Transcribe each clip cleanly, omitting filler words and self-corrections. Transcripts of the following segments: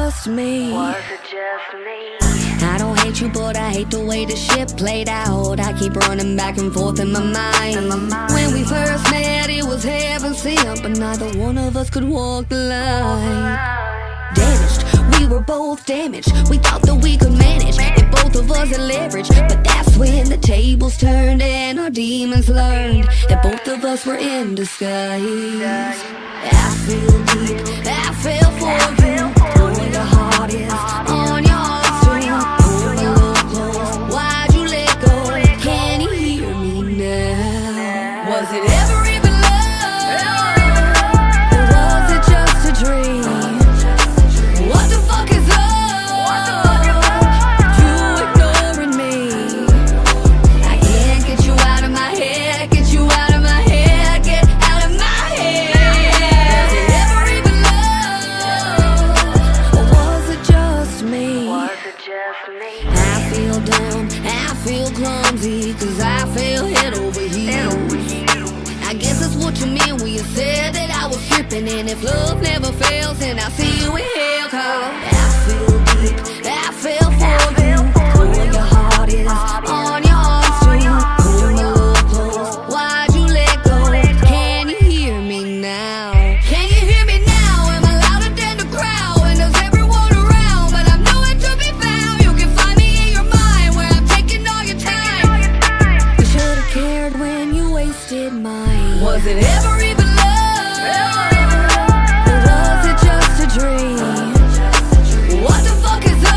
just me? I don't hate you, but I hate the way the shit played out. I keep running back and forth in my mind. When we first met, it was heaven sent, but neither one of us could walk the line. Damaged, we were both damaged. We thought that we could manage, and both of us had leverage. But that's when the tables turned and our demons learned that both of us were in disguise. I feel deep, I fell for you. Knowing your heart is on your arms too. Hold me a little close, why'd you let go? Can you hear me now? Was it ever even love? Or was it just a dream? What the fuck is up? You ignoring me. I can't get you out of my head. Get you out of my head. Get out of my head. Was it ever even love? Or was it just me? I feel dumb, I feel clumsy, cause I fell head over heels. I guess that's what you meant when you said that I was tripping. And if love never fails, then I'll see you in hell. Cause I feel deep, I fell for you. Knowing your heart is on your arms too. Hold me a little close, why'd you let go? Can you hear me now? Can you hear me now? Am I louder than the crowd? And there's everyone around, but I'm nowhere to be found. You can find me in your mind, where I'm taking all your time. You should've cared when you wasted mine. Was it ever even love? Or was it just a dream? What the fuck is up?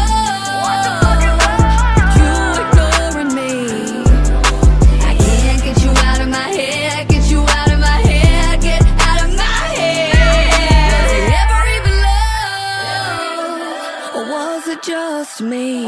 You ignoring me. I can't get you out of my head. Get you out of my head. Get out of my head. Was it ever even love? Or was it just me?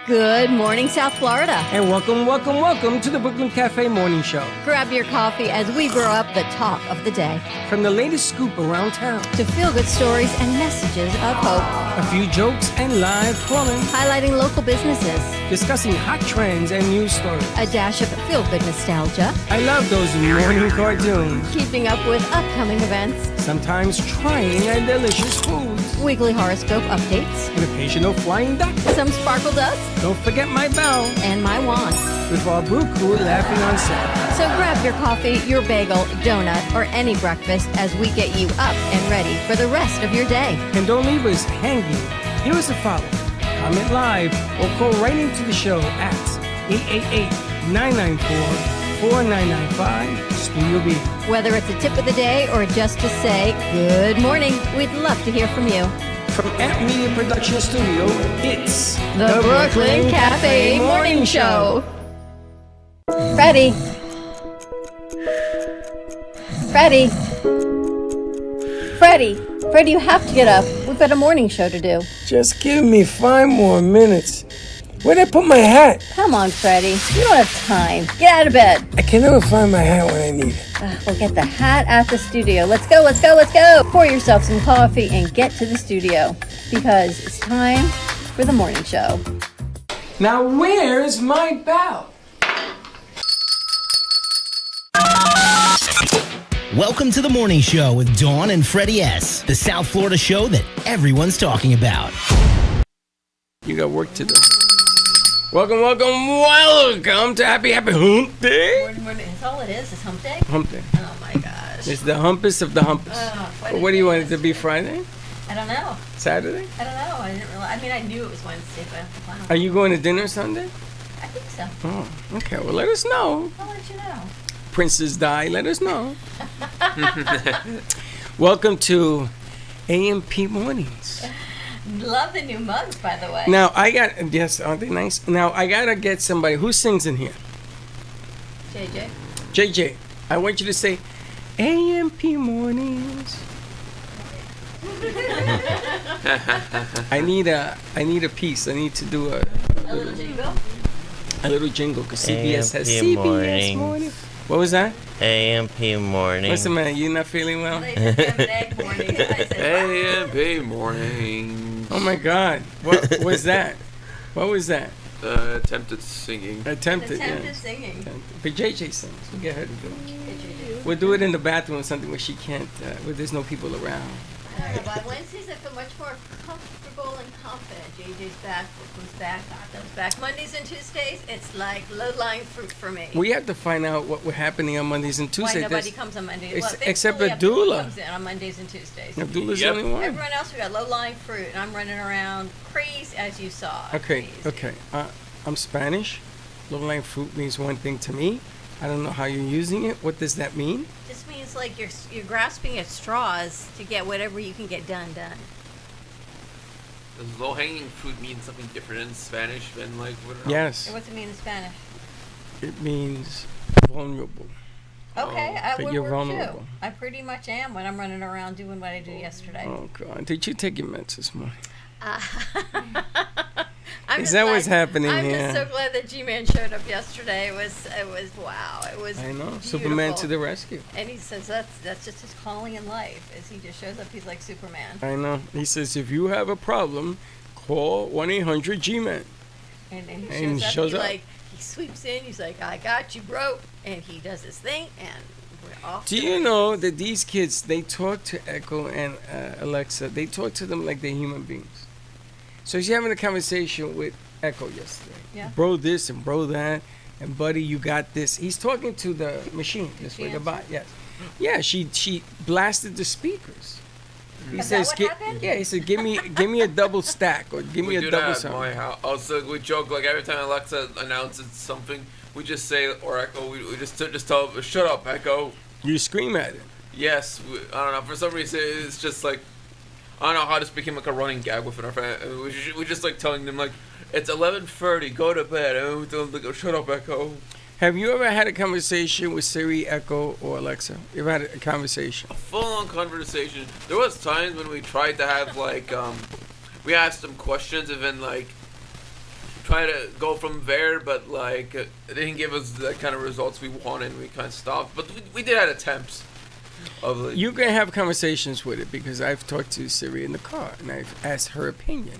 Good morning, South Florida. And welcome to the Brooklyn Cafe Morning Show. Grab your coffee as we brew up the talk of the day. From the latest scoop around town, To feel-good stories and messages of hope. a few jokes and live plumbing, Highlighting local businesses. discussing hot trends and news stories. A dash of feel-good nostalgia. I love those morning cartoons. Keeping up with upcoming events. Sometimes trying a delicious foods. Weekly horoscope updates. An occasional flying duck. Some sparkle dust. Don't forget my bell. And my wand. With our brew crew laughing on set. So grab your coffee, your bagel, donut, or any breakfast as we get you up and ready for the rest of your day. And don't leave us hanging. Give us a follow. Comment live or call right into the show at 888-994-4995 Studio B. Whether it's a tip of the day or just to say good morning, we'd love to hear from you. From Amp Media Production Studio, it's The Brooklyn Cafe Morning Show. Freddie. Freddie, you have to get up. We've got a morning show to do. Just give me 5 more minutes. Where'd I put my hat? Come on, Freddie. You don't have time. Get out of bed. I can never find my hat when I need it. We'll get the hat at the studio. Let's go. Pour yourself some coffee and get to the studio because it's time for the morning show. Now where's my bell? Welcome to the morning show with Dawn and Freddie S., the South Florida show that everyone's talking about. You got work to do. Welcome to Happy Hump Day. That's all it is hump day? Hump Day. Oh my gosh. It's the humpest of the humpest. What do you want it to be, Friday? I don't know. Saturday? I don't know. I didn't realize. I mean, I knew it was Wednesday, but wow. Are you going to dinner Sunday? I think so. Oh, okay. Well, let us know. I'll let you know. Princess Di, let us know. Welcome to AMP Mornings. Love the new mugs, by the way. Now, yes, aren't they nice? Now, I got to get somebody. Who sings in here? JJ. JJ, I want you to say AMP Mornings. I need a piece. I need to do A little jingle. A little jingle, because CBS has AMP CBS mornings. morning. What was that? AMP morning. Listen, man, you not feeling well? They said have an egg morning. I said, A&P morning. Oh my God! What was that? What was that? Attempted singing. Attempted, attempted yeah. singing. But JJ sings. We'll get her to do it. We'll do it in the bathroom or something where she can't, where there's no people around. I don't know, by Wednesdays I feel much more comfortable and confident. JJ's back, Brooklyn's back, Gotham's back. Mondays and Tuesdays, it's like low-lying fruit for me. We have to find out what we're happening on Mondays and Why Tuesdays. nobody comes on Mondays? Ex- Well, except thankfully, Abdullah. comes in on Mondays and Tuesdays. Abdullah's Yep. the only one. Everyone else, we got low-lying fruit, and I'm running around crazy, as you saw. Okay, Crazy. okay. I'm Spanish. Low-lying fruit means one thing to me. I don't know how you're using it. What does that mean? Just means like you're grasping at straws to get whatever you can get done. Does low-hanging fruit mean something different in Spanish than like what? Yes, And what's it mean in Spanish? it means vulnerable. Okay, I But would you're work vulnerable. too. I pretty much am when I'm running around doing what I do yesterday. Oh God! Did you take your meds this morning? I'm Is just that glad- what's happening I'm here? just so glad that G-Man showed up yesterday. It was wow. It was. I know. beautiful. Superman to the rescue. And he says that's just his calling in life. Is he just shows up? He's like Superman. I know. He says if you have a problem, call 1-800-G-Man. And he And shows shows up. up. He sweeps in. He's like, I got you, bro. And he does his thing, and we're off. Do to you the know races. that these kids, they talk to Echo and Alexa, they talk to them like they're human beings. So she's having a conversation with Echo yesterday. Yeah. Bro this and bro that, and buddy, you got this. He's talking to the machine, this way, the bot, yes. Yeah, she blasted the speakers. He Is that says, what happened? yeah, he said, give me a double stack, or give me We a do double that at something. my house. Also, we joke like every time Alexa announces something, we just say or Echo. We just tell her, shut up, Echo. You scream at it. Yes, I don't know. For some reason, it's just like I don't know how this became like a running gag within our family. We just like telling them like it's 11:30, go to bed, and we tell them to go, shut up, Echo. Have you ever had a conversation with Siri, Echo, or Alexa? You ever had a conversation? A full-on conversation. There was times when we tried to have like we asked them questions and then like try to go from there, but like it didn't give us the kind of results we wanted. And we kind of stopped, but we did have attempts of like, You can have conversations with it because I've talked to Siri in the car and I've asked her opinion.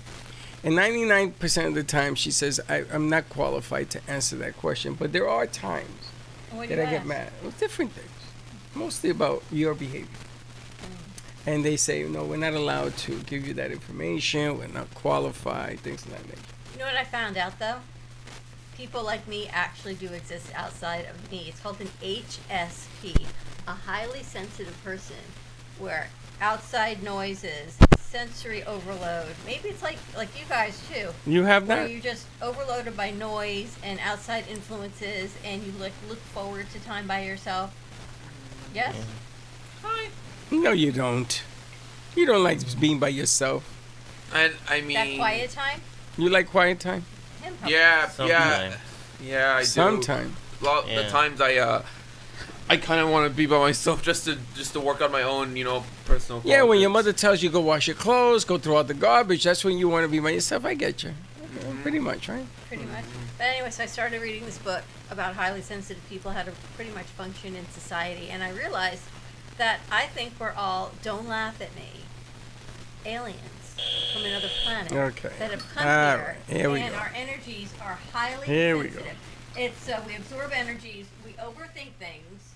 And 99% of the time she says, I'm not qualified to answer that question. But there are times What do that you I get ask? mad. Well, different things. Mostly about your behavior. And they say, no, we're not allowed to give you that information. We're not qualified, things of that nature. You know what I found out though? People like me actually do exist outside of me. It's called an HSP, a highly sensitive person, where outside noises, sensory overload. Maybe it's like you guys too. You have Where that? you're just overloaded by noise and outside influences, and you look forward to time by yourself. Yes. Hi. No, you don't. You don't like being by yourself. and I mean That quiet time. You like quiet time? Him probably. yeah, Sometimes. I do. Sometimes. The Yeah. times I kind of want to be by myself just to work on my own, personal. Yeah, when your qualities. mother tells you go wash your clothes, go throw out the garbage, that's when you want to be by yourself. I get you. Pretty much, right? Pretty much. But anyway, so I started reading this book about highly sensitive people, how to pretty much function in society, and I realized that I think we're all, don't laugh at me, aliens from another planet Okay. that have come All here, right. Here we and go. our energies are highly Here we sensitive. It's we absorb energies, we overthink things,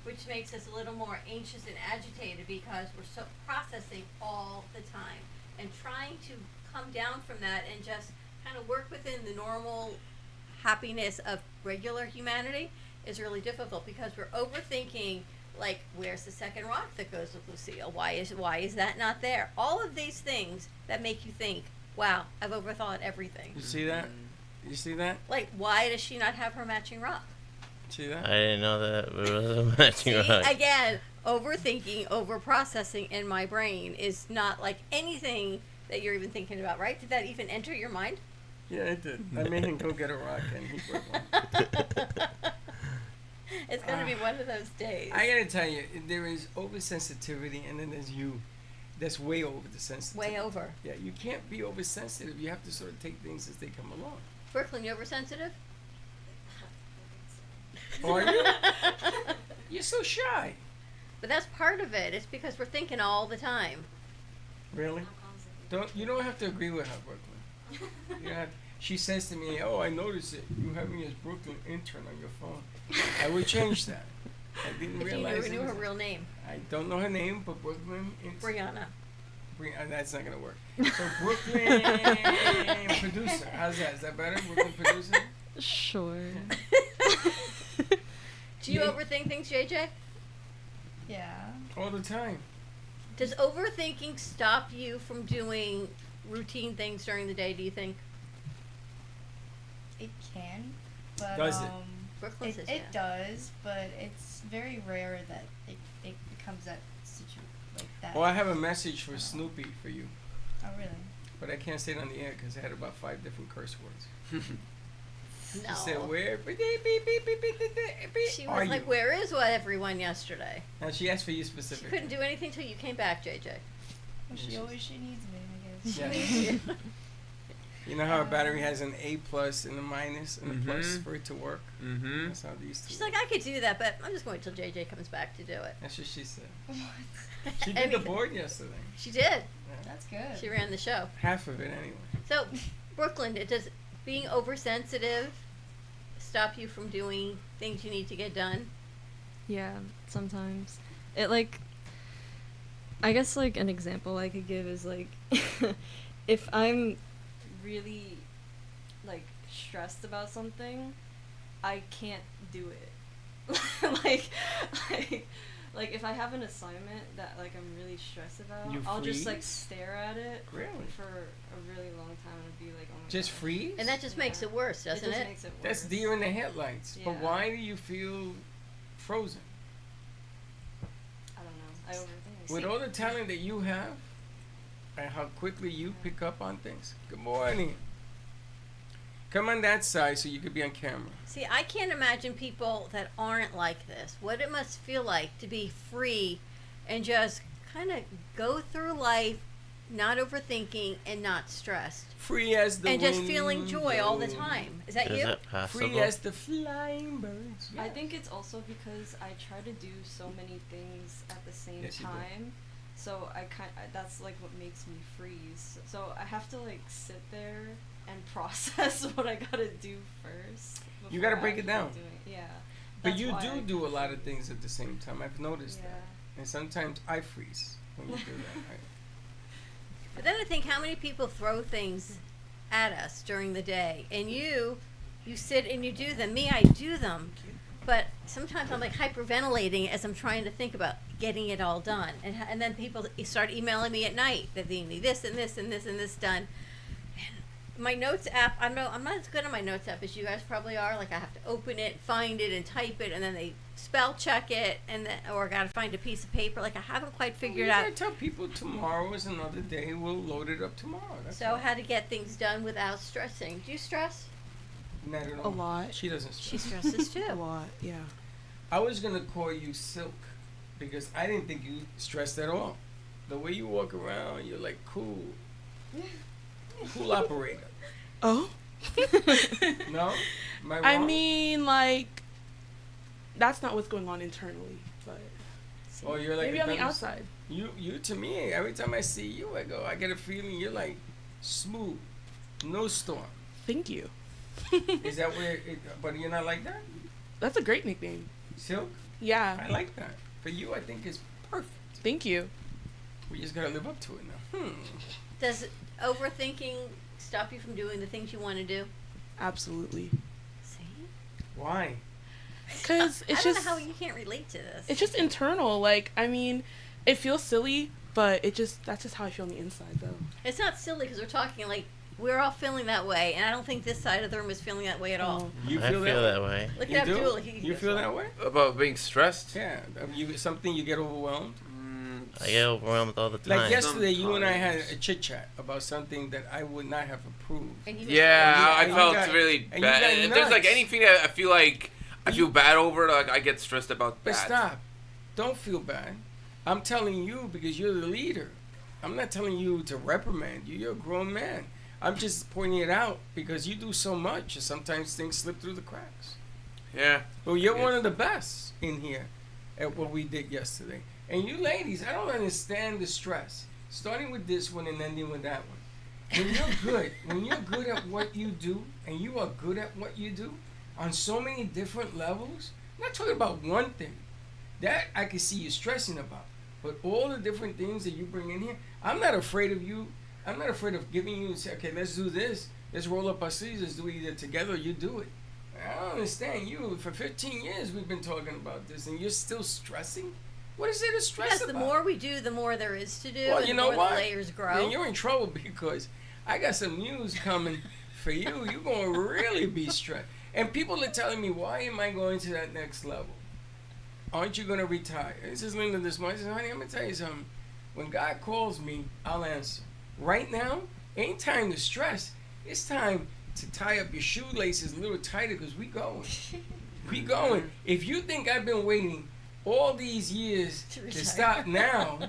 which makes us a little more anxious and agitated because we're so processing all the time, and trying to come down from that and just kind of work within the normal happiness of regular humanity is really difficult because we're overthinking, like, where's the second rock that goes with Lucille? Why is that not there? All of these things that make you think, wow, I've overthought everything. You see that? You see that? Like, why does she not have her matching rock? See that? I didn't know that it was a matching See, rock. again, overthinking, overprocessing in my brain is not like anything that you're even thinking about, right? Did that even enter your mind? Yeah, it did. I made him go get a rock and he broke one. It's going to be one of those days. I gotta tell you, there is oversensitivity and then there's you. That's way over the sensitivity. Way over. Yeah, you can't be oversensitive. You have to sort of take things as they come along. Brooklyn, you oversensitive? Are you? You're so shy. But that's part of it. It's because we're thinking all the time. Really? You don't have to agree with her, Brooklyn. You have, she says to me, "Oh, I noticed it. You have me as Brooklyn intern on your phone." I would change that. I didn't If you realize. never knew her real name. I don't know her name, but Brooklyn. Brianna. That's not gonna work. So Brooklyn producer. How's that? Is that better? Brooklyn producer. Sure. Do you overthink things, JJ? Yeah. All the time. Does overthinking stop you from doing routine things during the day, do you think? It can, but Does it? Brooklyn says it yeah. does, but it's very rare that it becomes that like that. Oh, I have a message for Snoopy for you, Oh, really? but I can't say it on the air because I had about 5 different curse words. No. She said, "Where She are was like, you?" "Where is everyone yesterday?" Now she asked for you She specifically. couldn't do anything till you came back, JJ. Well, she needs me, I guess. Yeah. You know how a battery has an A plus and a minus and a plus for it to work? Mm-hmm. That's how these two She's work. like, "I could do that, but I'm just going to wait till JJ comes back to do it." That's what she said. What? She did the board yesterday. She did. That's good. She ran the show. Half of it anyway. So, Brooklyn, does being oversensitive stop you from doing things you need to get done? Yeah, sometimes. It like, I guess like an example I could give is like, if I'm really like stressed about something, I can't do it. like if I have an assignment that like I'm really stressed about, You I'll just like freeze? stare at it Really? for a really long time and be like, oh my Just gosh. freeze? And that just makes it worse, doesn't it? it? Just makes it worse. That's deer in the headlights. But Yeah. why do you feel frozen? I don't know. I overthink. With all the talent that you have and how quickly you pick up on things. Good morning. Come on that side so you could be on camera. See, I can't imagine people that aren't like this. What it must feel like to be free and just kind of go through life not overthinking and not stressed. Free as the And just wind feeling joy all the blows. time. Is that Is you? it possible? Free as the flying birds. I think it's also because I try to do so many things at the same Yes, you do. time. So that's like what makes me freeze. So I have to like sit there and process what I gotta do first. You gotta before break it actually down. doing it. Yeah. But That's you why I do a get lot of freeze. things at the same time. I've noticed Yeah. that. And sometimes I freeze when you do that. Right? But then I think how many people throw things at us during the day, and you sit and you do them. Me, I do them, but sometimes I'm like hyperventilating as I'm trying to think about getting it all done, and then people start emailing me at night that they need this and this and this and this done. And my notes app, I'm not as good on my notes app as you guys probably are. Like I have to open it, find it, and type it, and then they spell check it, and then or I gotta find a piece of paper. Like I haven't quite figured You out. gotta tell people tomorrow is another day. We'll load it up tomorrow. That's So all. how to get things done without stressing. Do you stress? Not at all. A lot. She doesn't She stress. stresses A too. lot, yeah. I was gonna call you Silk because I didn't think you stressed at all. The way you walk around, you're like cool. Cool operator. Oh? No? Am I wrong? I mean, like, that's not what's going on internally, but Oh, you're like maybe a on the dumb- outside. You to me, every time I see you, I get a feeling you're like smooth, no storm. Thank you. Is that where? But you're not like that, That's a great nickname. Silk. Yeah. I like that. For you, I think it's perfect. Thank you. We just gotta live up to it now. Does overthinking stop you from doing the things you want to do? Absolutely. See? Why? Because I it's don't just know how you can't relate to this. it's just internal. Like, I mean, it feels silly, but that's just how I feel on the inside, though. It's not silly because we're talking like we're all feeling that way, and I don't think this side of the room is feeling that way at all. Oh. You I feel that way. Look You at do? Abdul. You feel that way? About being stressed? Yeah. Something you get overwhelmed. I get overwhelmed all the time. Like yesterday, you and I had Sometimes. a chit chat about something that I would not have approved. And he was Yeah, And I you felt got- really and you bad. got If there's like nuts. anything that I feel like I feel bad over, like I get stressed about But that. stop. Don't feel bad. I'm telling you because you're the leader. I'm not telling you to reprimand you. You're a grown man. I'm just pointing it out because you do so much, and sometimes things slip through the cracks. Yeah. Well, you're one of the best in here at what we did yesterday. And you ladies, I don't understand the stress. Starting with this one and ending with that one. When you're good at what you do, and you are good at what you do on so many different levels, I'm not talking about one thing. That I can see you stressing about. But all the different things that you bring in here, I'm not afraid of you. I'm not afraid of giving you and say, okay, let's do this. Let's roll up our sleeves. Let's do it either together or you do it. I don't understand you. For 15 years we've been talking about this, and you're still stressing? What is there to stress Because about? the more we do, the more there is to do, Well, and you the know more what? the layers grow. Man, you're in trouble because I got some news coming for you. You're going to really be stressed. And people are telling me, why am I going to that next level? Aren't you going to retire? This is Linda this morning. I said, honey, I'm going to tell you something. When God calls me, I'll answer. Right now, ain't time to stress. It's time to tie up your shoelaces a little tighter because we going. We going. If you think I've been waiting all these years to stop now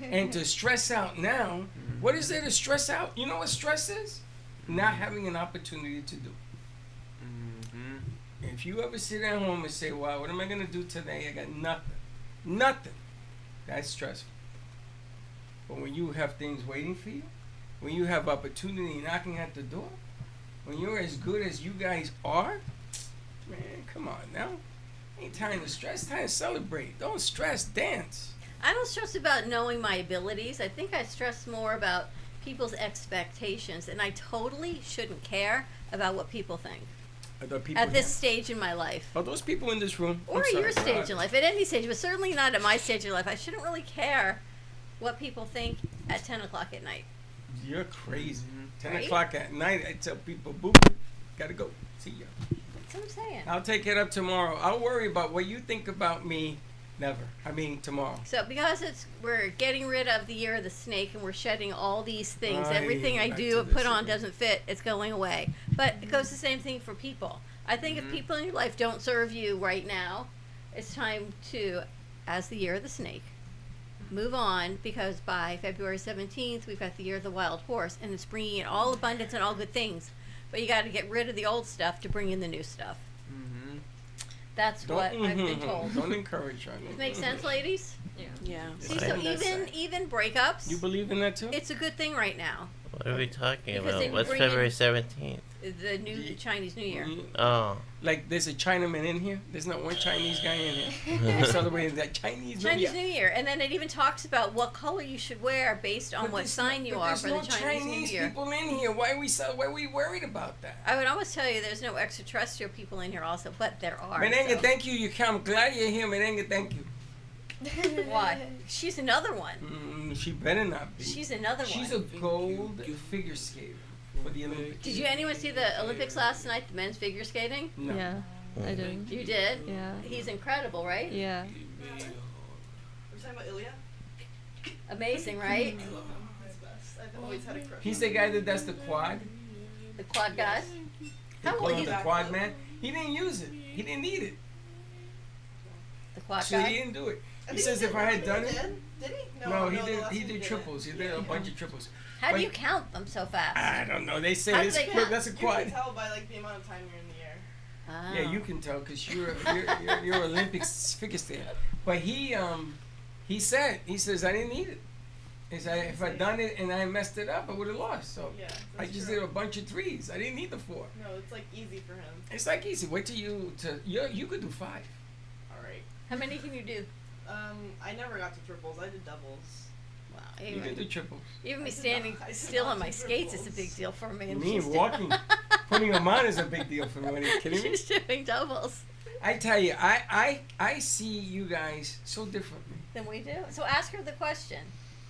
and to stress out now, what is there to stress out? You know what stress is? Not having an opportunity to do. If you ever sit at home and say, wow, what am I going to do today? I got nothing. Nothing. That's stressful. But when you have things waiting for you, when you have opportunity knocking at the door, when you're as good as you guys are, man, come on now. Ain't time to stress, time to celebrate. Don't stress, dance. I don't stress about knowing my abilities. I think I stress more about people's expectations, and I totally shouldn't care about what people think. At this stage in my life. Are those people in this room? Or at your stage in life, at any stage, but certainly not at my stage in life. I shouldn't really care what people think at 10 o'clock at night. You're crazy. 10 Right? o'clock at night, I tell people, boo, gotta go. See ya. That's what I'm saying. I'll take it up tomorrow. I'll worry about what you think about me. Never. I mean, tomorrow. So because we're getting rid of the year of the snake and we're shedding all these things, everything I back do to and put this on again. doesn't fit, it's going away. But it goes the same thing for people. I think if people in your life don't serve you right now, it's time to, as the year of the snake, move on, because by February 17th, we've got the year of the wild horse, and it's bringing in all abundance and all good things. But you got to get rid of the old stuff to bring in the new stuff. That's what I've been told. Don't encourage her. Does it make sense, ladies? Yeah. See, so even breakups, You believe in that too? it's a good thing right now. What are we talking Because they about? What's bring in- February 17th? The new Chinese New Year. Oh. Like, there's a Chinaman in here. There's not one Chinese guy in here. Celebrating that Chinese New Year. Chinese New Year, and then it even talks about what color you should wear based on But what there's sign you but are there's for no the Chinese New Year. people in here. Why are we worried about that? I would almost tell you there's no extraterrestrial people in here also, but there are. Merengue, so. thank you. I'm glad you're here. Merengue, thank you. Why? She's another one. She better not be. She's another one. She's a gold figure skater for the Olympics. Did you anyone see the Olympics last night, the men's figure skating? No. Yeah, I did. You did? Yeah. He's incredible, right? Yeah. We're talking about Ilya? Amazing, right? I've always had a crush. He's the guy that does the quad. The quad guy. They How call old him is the quad man. He didn't use it. He didn't need it. the quad So guy? he didn't do it. He says if I had done it. Did he? No, the he last did. He one did triples. He did a bunch of triples. How do But- you count them so fast? I don't know. They say How do it's they count? that's a You quad. can tell by like the amount of time you're in the air. Oh. Yeah, you can tell because you're Olympics figure skater. But he says I didn't need it. He said if I'd done it and I messed it up, I would have lost. So Yeah, I that's just true. did a bunch of threes. I didn't need the four. No, it's like easy for him. It's like easy. Wait till you could do 5. All right. How many can you do? I never got to triples. I did doubles. Wow. You can do triples. Even me I did standing not- I did still not on my do skates is a triples. big deal for me. You and mean she's walking, putting them on is a big deal for me. Are you kidding me? She's doing doubles. I tell you, I see you guys so differently. Than we do. So ask her the question.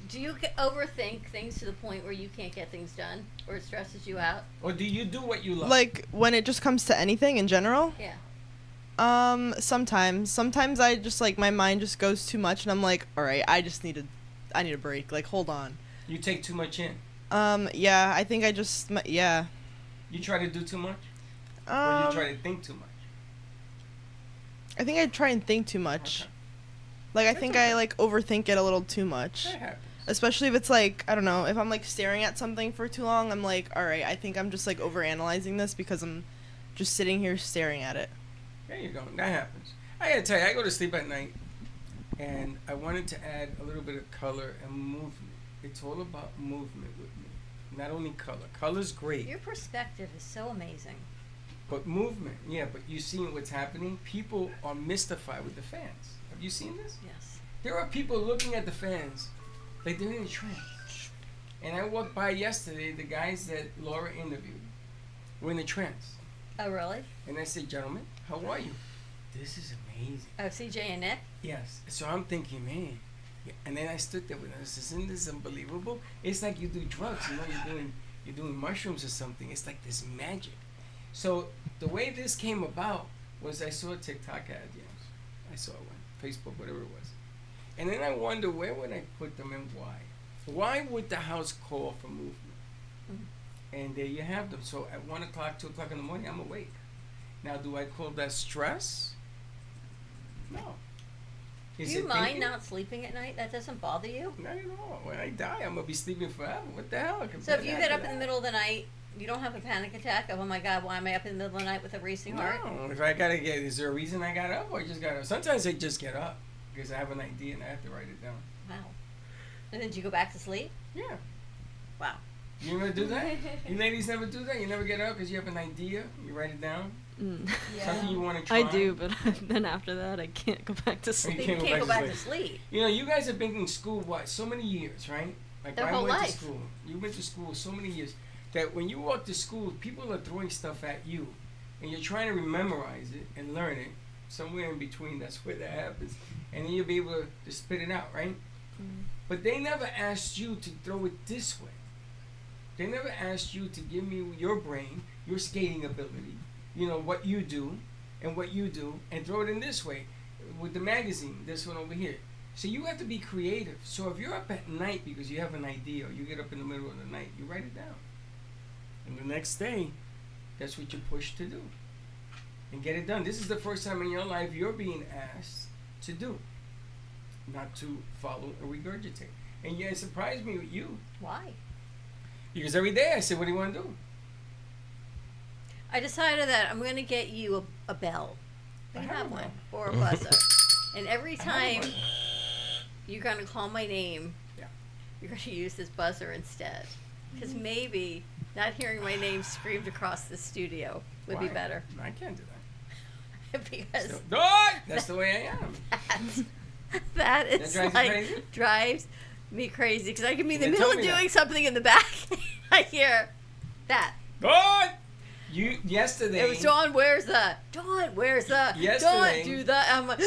Do you overthink things to the point where you can't get things done, or it stresses you out? Or do you do what you love? Like when it just comes to anything in general? Yeah. Sometimes I just like my mind just goes too much and I'm like, all right, I need a break. Like, hold on. You take too much in. Yeah, I think I just yeah. You try to do too much? Or you try to think too much? I think I try and think too much. Okay. Like I That's think okay. I like overthink it a little too much. That happens. Especially if it's like, I don't know, if I'm like staring at something for too long, I'm like, all right, I think I'm just like overanalyzing this because I'm just sitting here staring at it. There you go. That happens. I gotta tell you, I go to sleep at night, and I wanted to add a little bit of color and movement. It's all about movement with me, not only color. Color's great. Your perspective is so amazing. But movement, yeah, but you seen what's happening? People are mystified with the fans. Have you seen this? Yes. There are people looking at the fans like they're in a trance. And I walked by yesterday, the guys that Laura interviewed were in a trance. Oh, really? And I said, gentlemen, how are you? This is amazing. Oh, CJ and Nick? Yes. So I'm thinking, man. Yeah. And then I stood there with them. I said, isn't this unbelievable? It's like you do drugs, you know, you're doing mushrooms or something. It's like this magic. So the way this came about was I saw a TikTok ad, yes. I saw one, Facebook, whatever it was. And then I wonder, where would I put them and why? Why would the house call for movement? Mm-hmm. And there you have them. So at 1 o'clock, 2 o'clock in the morning, I'm awake. Now, do I call that stress? No. Do you mind not sleeping at night? That doesn't bother you? Not at all. When I die, I'm going to be sleeping forever. What the hell? So if you get up in the middle of the night, you don't have a panic attack of, oh my God, why am I up in the middle of the night with a racing heart? No. If I got to get, is there a reason I got up or I just got up? Sometimes I just get up because I have an idea and I have to write it down. Wow. And then did you go back to sleep? Yeah. Wow. You never do that? You ladies never do that? You never get up because you have an idea? You write it down? Yeah. Something you want to try? I do, but then after that, I can't go back to sleep. You can't go back to sleep. You know, you guys have been in school, what, so many years, right? Like Their I whole went life. to school. You went to school so many years that when you walk to school, people are throwing stuff at you, and you're trying to memorize it and learn it. Somewhere in between, that's where that happens. And then you'll be able to spit it out, right? Mm. But they never asked you to throw it this way. They never asked you to give me your brain, your skating ability, you know, what you do and what you do, and throw it in this way with the magazine, this one over here. So you have to be creative. So if you're up at night because you have an idea, or you get up in the middle of the night, you write it down. And the next day, that's what you're pushed to do. And get it done. This is the first time in your life you're being asked to do, not to follow or regurgitate. And yeah, it surprised me with you. Why? Because every day I said, what do you want to do? I decided that I'm going to get you a bell. We I have have a one. bell. Or a buzzer. And every I have time one. you're going to call my name, Yeah. you're going to use this buzzer instead. Because maybe not hearing my name screamed across the studio would be Why? better. I can't do that. Because So, that's the way I am. that is That drives you like crazy? drives me crazy. Because I can be in the Then middle tell of me that. doing something in the back. I hear that. Dawn! You yesterday. It was Dawn, where's the? Dawn, where's the? Yesterday- Dawn, do the. I'm like,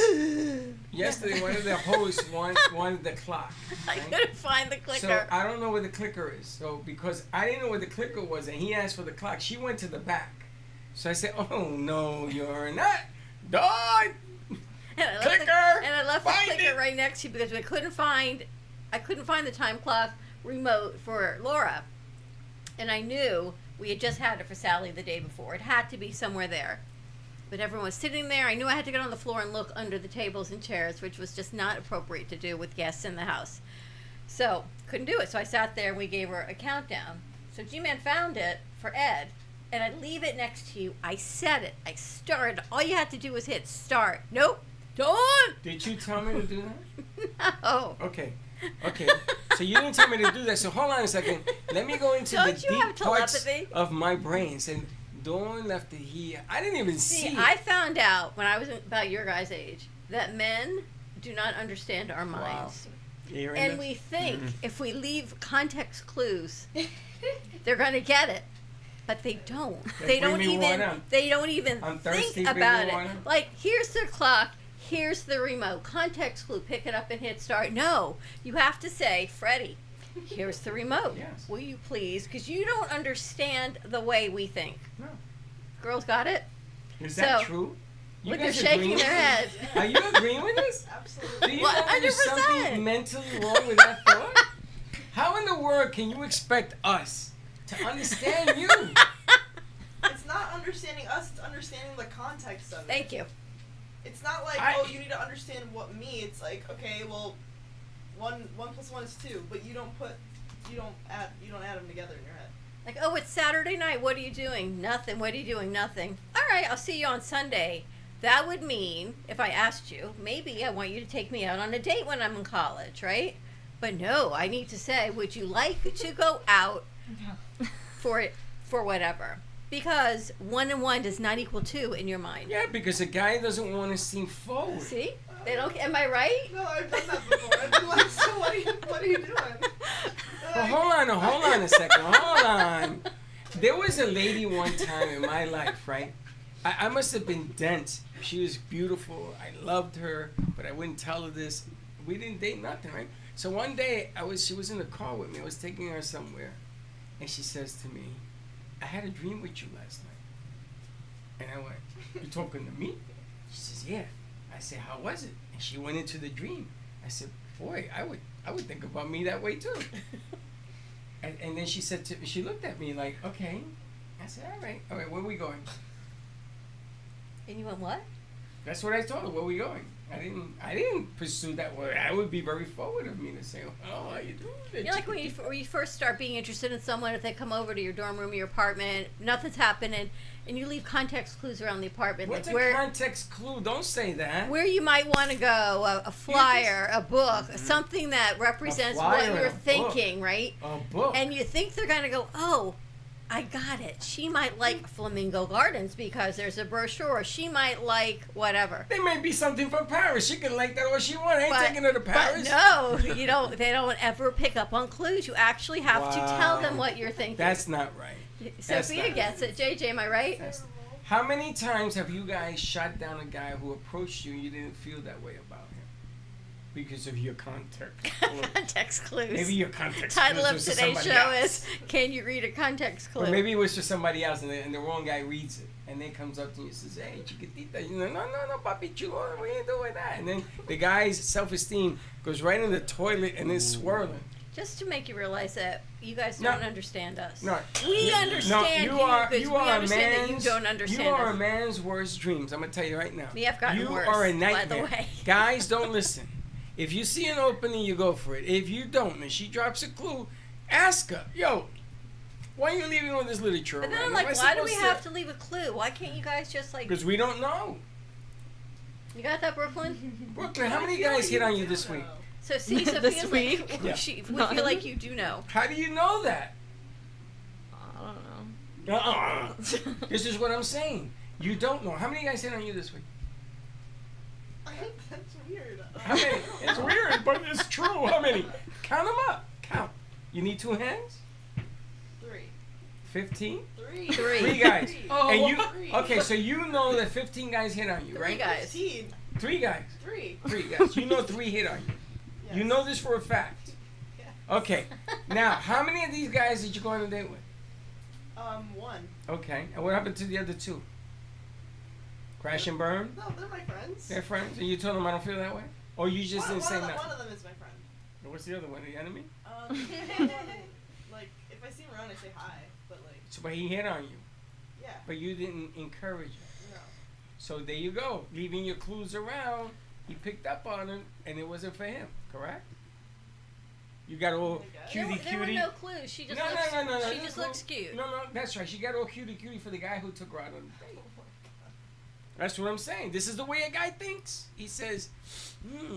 Yesterday, one of the hosts wanted the clock. I right? couldn't find the clicker. So I don't know where the clicker is. So because I didn't know where the clicker was, and he asked for the clock, she went to the back. So I said, "Oh no, you're not, Dawn." And I left Clicker! and I left the Find clicker it! right next to you because I couldn't find the time clock remote for Laura, and I knew we had just had it for Sally the day before. It had to be somewhere there, but everyone was sitting there. I knew I had to get on the floor and look under the tables and chairs, which was just not appropriate to do with guests in the house. So couldn't do it. So I sat there and we gave her a countdown. So G-Man found it for Ed. And I leave it next to you. I set it. I started. All you had to do was hit start. Nope. Dawn! Did you tell me to do that? No. Okay. So you didn't tell me to do that. So hold on a second. Let me go into Don't the you have deep parts telepathy? of my brain. And Dawn left it here. I didn't even see it. I found out when I was about your guys' age that men do not understand our minds. You're in And this? we think if we leave context clues, they're going to get it. But they don't. Then bring me water. They don't even I'm think thirsty, bring me about it. water. Like, here's the clock, here's the remote. Context clue, pick it up and hit start. No, you have to say, Freddie, here's the remote. Yes. Will you please? Because you don't understand the way we think. No. Girls got it? Is that So, true? You Look, they're guys shaking agreeing their with heads. this? Are you agreeing with this? Absolutely. Do you know that there's 100%. something mentally wrong with that thought? How in the world can you expect us to understand you? It's not understanding us, it's understanding the context of it. Thank you. It's not like, you need to understand what me. It's like, okay, well, one plus one is 2, but you don't add them together in your head. Like, oh, it's Saturday night. What are you doing? Nothing. What are you doing? Nothing. All right, I'll see you on Sunday. That would mean, if I asked you, maybe I want you to take me out on a date when I'm in college, right? But no, I need to say, would you like to go out for whatever? Because 1 and 1 does not equal 2 in your mind. Yeah, because a guy doesn't want to seem forward. See? They don't. Am I right? No, I've done that before. I've been like, so what are you doing? Well, hold on a second. Hold on. There was a lady one time in my life, right? I must have been dense. She was beautiful. I loved her, but I wouldn't tell her this. We didn't date nothing, right? So one day, she was in the car with me. I was taking her somewhere. And she says to me, I had a dream with you last night. And I went, you talking to me? She says, yeah. I said, how was it? And she went into the dream. I said, boy, I would think about me that way too. and then she said to me, she looked at me like, okay. I said, all right, where are we going? And you went, what? That's what I told her. Where are we going? I didn't pursue that word. I would be very forward of me to say, oh, how you doing? You're like when you first start being interested in someone, if they come over to your dorm room, your apartment, nothing's happening, and you leave context clues around the apartment. What's like a context clue? Don't say that. Where you might want to go, a flyer, a book, something that represents what you're thinking, right? A book. And you think they're going to go, oh, I got it. She might like Flamingo Gardens because there's a brochure. She might like whatever. There may be something from Paris. She can like that all she wants. I ain't taking her to Paris. But no, you don't. They don't ever pick up on clues. You actually have to tell them what you're thinking. That's not right. Sophia gets it. JJ, am I right? How many times have you guys shot down a guy who approached you and you didn't feel that way about him? Because of your context clues. Context clues. Maybe your context Title clues of today's show is, Can You Read a Context Clue? Or maybe it was for somebody else and the wrong guy reads it. And then comes up to you and says, hey, chiquitita. You know, no, papi chulo, we ain't doing that. And then the guy's self-esteem goes right in the toilet and is swirling. Just to make you realize that you guys don't understand us. No. We understand you because we understand that you don't understand us. You are a man's worst dreams. I'm going to tell you right now. Me, I've gotten worse, You are a nightmare. by the way. Guys, don't listen. If you see an opening, you go for it. If you don't, and she drops a clue, ask her, yo, why are you leaving all this literature But then around? I'm like, why do we have to leave a clue? Why can't you guys just like... Because we don't know. You got that, Brooklyn? Brooklyn, how many guys hit on you this week? So see, Sophia's like, Yeah. we feel like you do know. How do you know that? I don't know. This is what I'm saying. You don't know. How many guys hit on you this week? That's weird. How many? It's weird, but it's true. How many? Count them up. Count. You need 2 hands? 3. 15? 3. 3 guys. Oh, And you 3. okay? So you know that 15 guys hit on you, 3 right? guys. 15. 3 guys. 3. 3 guys. You know 3 hit on you. Yes. You know this for a fact. Yeah. Okay. Now, how many of these guys did you go on a date with? 1. Okay. And what happened to the other 2? Crash and burn? No, they're my friends. They're friends, and you told them I don't feel that way, or you just didn't say nothing. One of them is my friend. What's the other one? The enemy? Like if I see him around, I say hi, but like. So, but he hit on you. Yeah. But you didn't encourage him. No. So there you go, leaving your clues around. He picked up on him, and it wasn't for him. Correct? You got all cutie. There were no clues. She just she just looks cute. No, that's right. She got all cutie for the guy who took her out on the date. That's what I'm saying. This is the way a guy thinks. He says,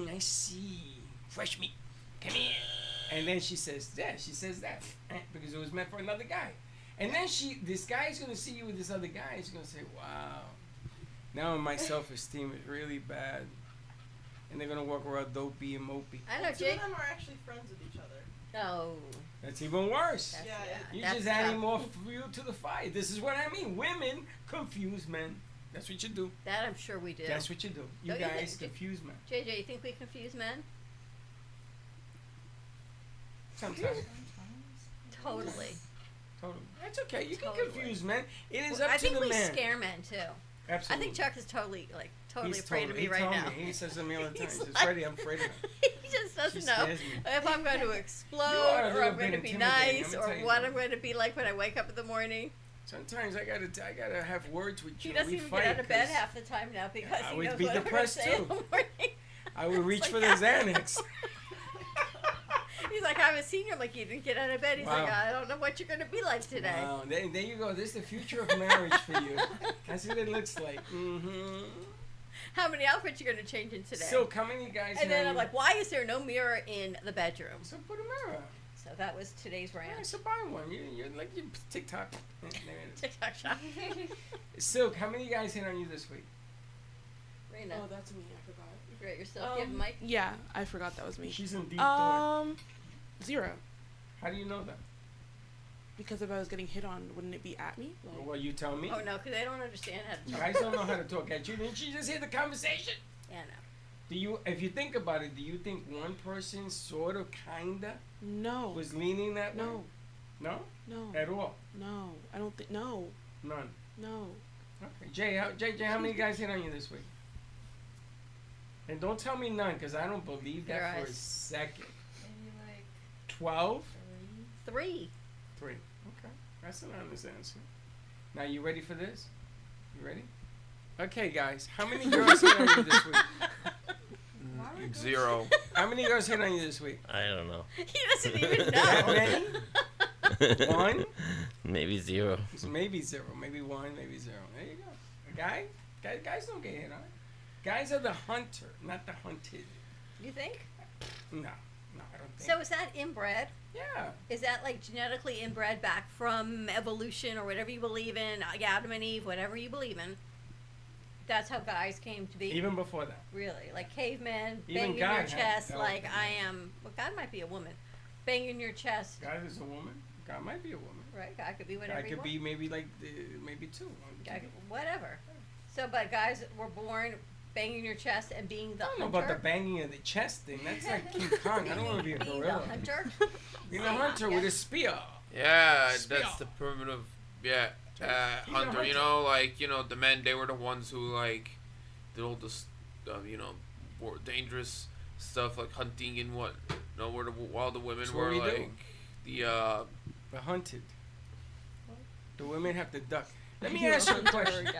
I see. Fresh meat. Come here. And then she says, that, because it was meant for another guy. And then this guy's going to see you with this other guy. He's going to say, wow, now my self-esteem is really bad. And they're going to walk around dopey and mopey. I know, 2 of them are actually friends with each other. Oh. That's even worse. You're that's just adding more fuel to the fire. This is what I mean. Women confuse men. That's what you do. That I'm sure we do. That's what you do. You Don't guys think, confuse men. JJ, you think we confuse men? Sometimes. Totally. That's okay. You can confuse men. It is up I to think the we man. scare men too. Absolutely. I think Chuck is totally He's afraid of me he right told now. Me. He says to me all the time. He says, like- Freddie, I'm afraid of him. He just doesn't She know scares me. if I'm going to You are explode a or little I'm going bit to be intimidating, nice let me or tell you what that. I'm going to be like when I wake up in the morning. Sometimes I gotta have words with you. He doesn't we even fight get out of bed 'cause half the time now because I he would knows be what I'm going to depressed say in too. the morning. I would reach It's for like, the Xanax. He's like, I haven't seen you. I'm like, you didn't get out of bed. He's Wow. like, I don't know what you're going to be like today. Wow, there you go. This is the future of marriage for you. That's what it looks like. Mm-hmm. How many outfits you going to change in today? So, how many guys? And then I'm like, why is there no mirror in the bedroom? So put a mirror. So that was today's rant. Yeah, so buy one. You're like you TikTok. TikTok shop. Silk, how many guys hit on you this week? Raina. Oh, that's me. I forgot. You forgot yourself. You have a mic? Yeah, I forgot that was me. She's in deep thought. 0. How do you know that? Because if I was getting hit on, wouldn't it be at me? Like, Well, you tell me. Oh, no, because they don't understand how to talk. Guys don't know how to talk at you. Didn't she just hear the conversation? Yeah, no. Do you, if you think about it, do you think one person sort of, kinda no. was leaning that way? No. No? No. At all? No. I don't think. No. None. No. Okay. Jay, how many guys hit on you this week? And don't tell me none, because I don't believe that Your for a eyes. second. Maybe like 12? 3. 3. Okay. That's an honest answer. Now, you ready for this? You ready? Okay, guys. How many girls hit on you this week? 0. How many girls hit on you this week? I don't know. He doesn't even That know. many? 1? Maybe 0. So maybe 0. Maybe 1. Maybe 0. There you go. A guy? Guys don't get hit on. Guys are the hunter, not the hunted. You think? No, I don't think. So is that inbred? Yeah. Is that like genetically inbred back from evolution or whatever you believe in, Adam and Eve, whatever you believe in? That's how guys came to be? Even before that. Really? Like cavemen, Even banging God your had chest that. like I am, well, God might be a woman. Banging your chest. God is a woman. God might be a woman. Right, God could be whatever God you could want. be maybe like, maybe 2. God could, whatever. So, but guys were born banging your chest and being the I don't know hunter. about the banging of the chest thing. That's like King Kong. I don't want to be a Being gorilla. the hunter. Being a hunter with a spear. Yeah, Spear. that's the primitive, hunter. hunter. You know, like, the men, they were the ones who, like, did all this, more dangerous stuff, like hunting and what, while the women That's were, what we do. like, The hunted. The women have to duck. Let me ask you a question. I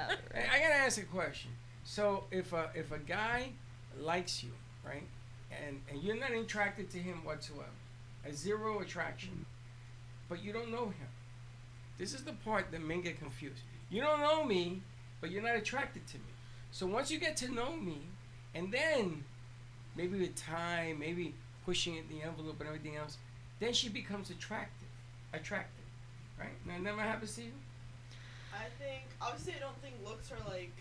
gotta ask a question. So if a guy likes you, right, and you're not attracted to him whatsoever, a 0 attraction, but you don't know him. This is the part that men get confused. You don't know me, but you're not attracted to me. So once you get to know me, and then maybe with time, maybe pushing it the envelope and everything else, then she becomes attractive, right? Now, never happens to you? I think, obviously, I don't think looks are like.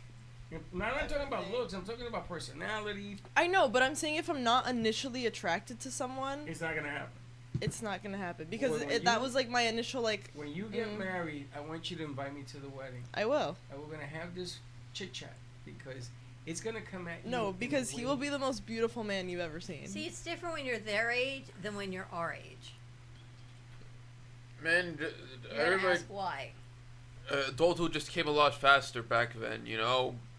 No, I'm not talking about looks. I'm talking about personality. I know, but I'm saying if I'm not initially attracted to someone, It's not gonna happen. it's not gonna happen because When that you- was like my initial like. When you get married, I want you to invite me to the wedding, I will. and we're gonna have this chit chat because it's gonna come at you. No, in a because he way- will be the most beautiful man you've ever seen. See, it's different when you're their age than when you're our age. men, You're gonna everybody, ask why. adulthood just came a lot faster back then,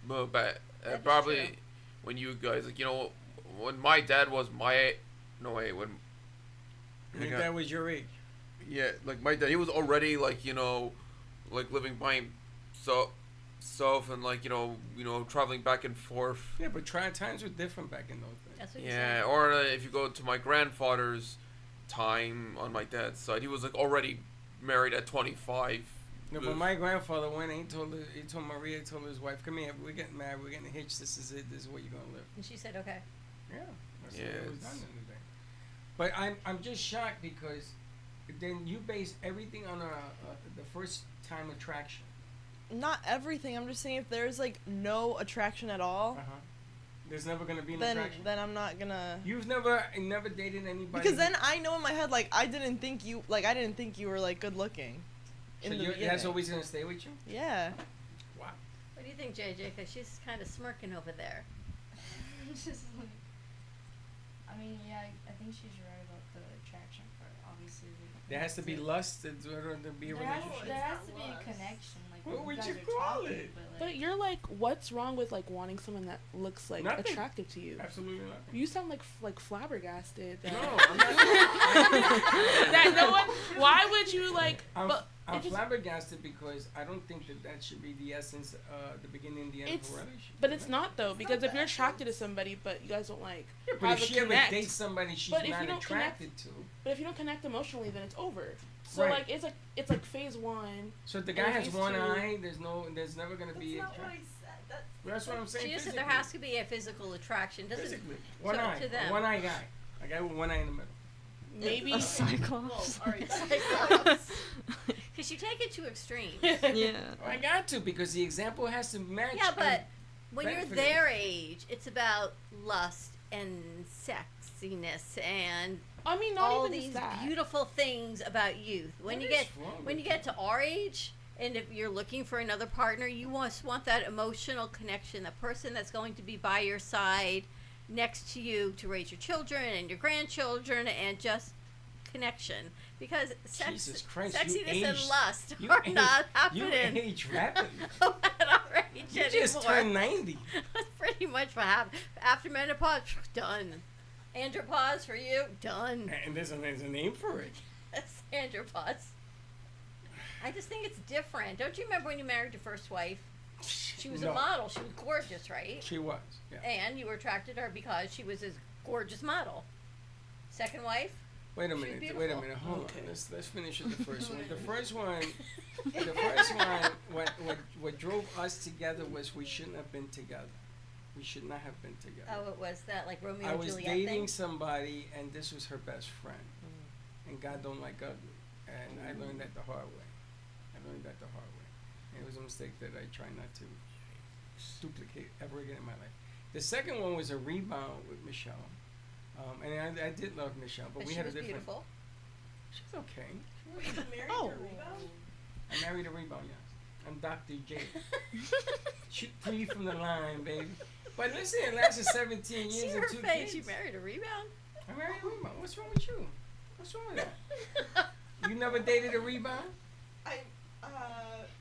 but That is probably true. when you guys, like, when my dad was my, no wait, when, Your dad was your age. yeah, like my dad, he was already like, like living by himself and like, traveling back and forth. Yeah, but times were different back in those days. That's what you're Yeah, saying. or if you go to my grandfather's time on my dad's side, he was like already married at 25. No, but my grandfather went and he told Maria, told his wife, "Come here, we're getting married, we're getting hitched. This is it. This is where you're gonna live." And she said, okay. Yeah, that's Yeah, what it was it's- done in the day. But I'm just shocked because then you base everything on the first time attraction. Not everything. I'm just saying if there's like no attraction at all, There's never gonna be an then attraction. I'm not gonna. You've never dated anybody. Because then I know in my head like I didn't think you were like good looking. So In the that's beginning. always gonna stay with you. Yeah. Wow. What do you think, JJ? Because she's kind of smirking over there. Just like, I mean, yeah, I think she's right about the attraction part. Obviously, There has to be lust in order to be a there has, relationship. there has to be a connection. Like What when would guys you are call talking, it? But you're like, what's wrong with like wanting someone that looks like Nothing. attractive to you? Absolutely nothing. You sound like flabbergasted. That, No, I'm not. that no one. Why would you like? I'm it just- flabbergasted because I don't think that should be the essence, the beginning and the end It's, of a relationship. but it's not though, because if you're attracted to somebody but you guys don't like Yeah, but have if a she ever connect, dates somebody she's but if not you don't attracted to, But if you don't connect emotionally, then it's over. So Right. like it's like phase 1. So if the guy and has phase one 2. eye, there's never gonna be. That's not what I said. That's what I'm saying. She just said Physically. there has to be a physical attraction. Doesn't Physically, one to- eye, to them. one eye guy, a guy with one eye in the middle. Maybe A cyclops. All right. Because you take it to extremes. Yeah. Well, I got to because the example has to match. Yeah, but and when you're benefit their it. age, it's about lust and sexiness and I mean, not all even these that. beautiful things about youth. When What you is get wrong when with you get to our age, and if you're looking for another partner, you want that emotional connection, the person that's going to be by your side, next to you to raise your children and your grandchildren, and just connection. Because Jesus Christ, you sexiness and aged- lust you are aged- not You happening age rapidly. at our age You just anymore. turned 90. That's pretty much what happened. After menopause, done. Andropause for you, done. And there's a name for it. That's andropause. I just think it's different. Don't you remember when you married your first wife? She was No. a model. She was gorgeous, right? She was. Yeah. And you were attracted to her because she was this gorgeous model. Second wife? Wait a She was minute. Wait a beautiful. minute. Hold Okay. on. Let's finish with the first one. The first one. What drove us together was we shouldn't have been together. We should not have been together. Oh, it was that like Romeo I and was Juliet dating thing? somebody, and this was her best friend. And God don't like ugly. And I learned that the hard way. And it was a mistake that I try not to duplicate ever again in my life. The second one was a rebound with Michelle. And I did love Michelle, but we she had a was different. beautiful. She's okay. Oh. I married a rebound, yes. I'm Dr. J. Shoot 3 from the line, baby. But listen, it lasted 17 years See and her 2 face. kids. You married a rebound? I married a rebound. What's wrong with you? What's wrong with that? You never dated a rebound?